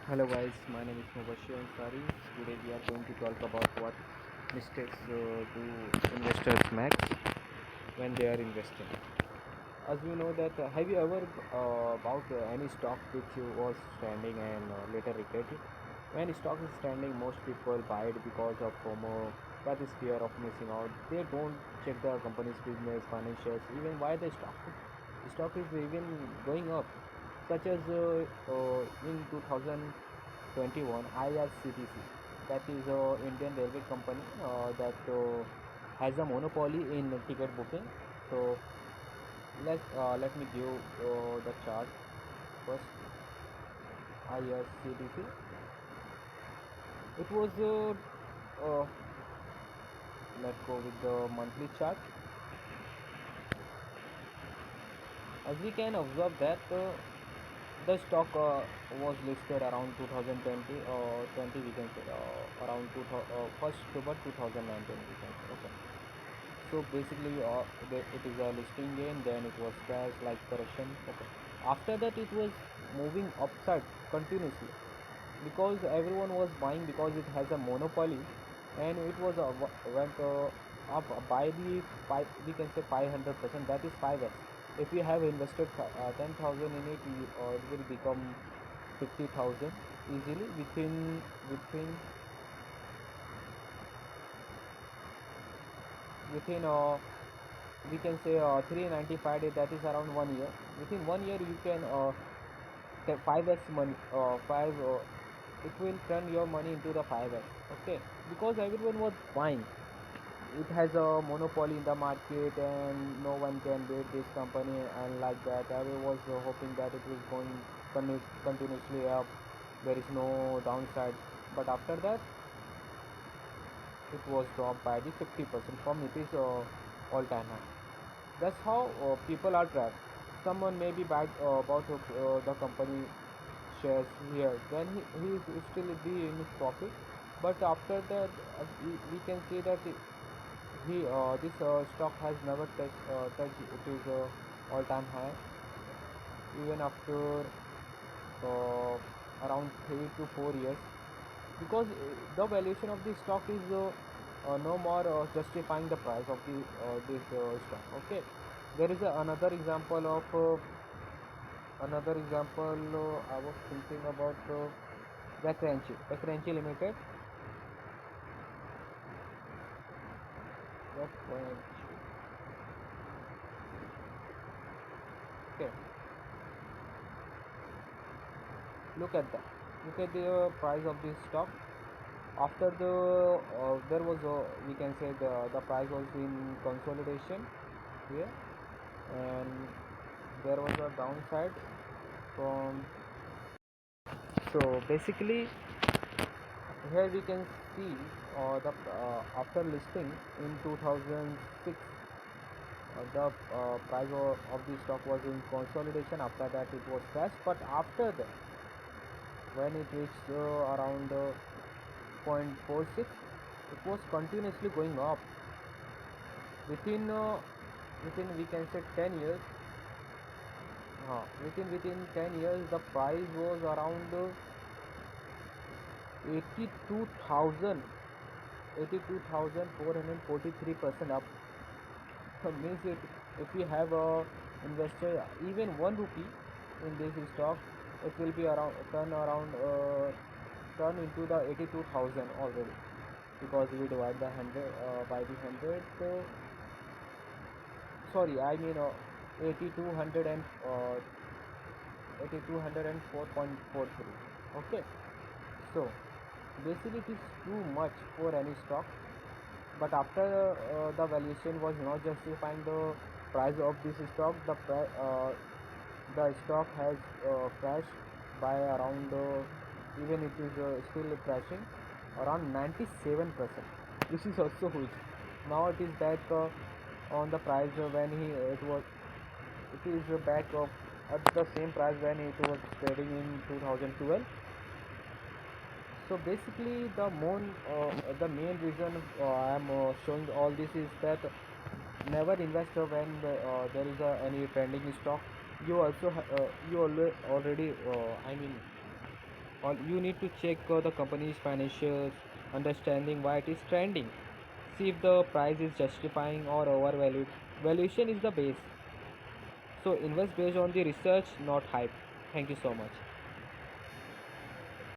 Hello guys, my name is Mubashir Ansari. Today we are going to talk about what mistakes do investors make when they are investing. As you know that, have you ever bought any stock which was trending and later regret it? When stock is trending, most people buy it because of FOMO, that is fear of missing out. They don't check the company's business, financials, even why the stock is even going up. Such as in 2021, IRCTC, that is Indian Railway Company that has a monopoly in ticket booking. So let me give the chart first. IRCTC. It was let's go with the monthly chart. As we can observe that the stock was listed around 2020 or 20, we can say around 1st October 2019, we can say. Okay. So basically it is a listing gain, then it was crash like correction. Okay. After that it was moving upside continuously because everyone was buying because it has a monopoly, and it was went up by the five, we can say 500%, that is 5x. If you have invested 10,000 in it, it will become 50,000 easily within we can say 395 days, that is around 1 year. Within 1 year you can 5x money 5 it will turn your money into the 5x. Okay, because everyone was buying, it has a monopoly in the market and no one can beat this company, and like that everyone was hoping that it was going continuously up, there is no downside. But after that it was dropped by the 50% from it is all time high. That's how people are trapped. Someone may be bad about the company shares here, then he is still be in his profit. But after that, we can see that he this stock has never touched it is all-time high, even after uh, around 3 to 4 years, because the valuation of the stock is no more justifying the price of the this stock. Okay, there is another example. I was thinking about the Crunchy Limited. The Crunchy. Okay, look at that. Look at the price of this stock. After there was we can say the price was in consolidation here, and there was a downside from. So basically here we can see the after listing in 2006, the price of the stock was in consolidation. After that it was crashed, but after that when it reached around 0.46, it was continuously going up. Within within we can say 10 years, within 10 years the price was around 82,000 82,443% up. Means it, if we have a investor even 1 rupee in this stock, it will be around turn into the 82,000 already, because we divide the 100 by the 100. Sorry, I mean 8200 and 8204.43. Okay, so basically it is too much for any stock. But after the valuation was not justifying the price of this stock, the stock has crashed by around even it is still crashing around 97%. This is also huge. Now it is back on the price when it was, it is back at the same price when it was trading in 2012. So basically the main reason I am showing all this is that never invest when there is any trending stock. You already I mean Or you need to check the company's financials, understanding why it is trending. See if the price is justifying or overvalued. Valuation is the base. So invest based on the research, not hype. Thank you so much.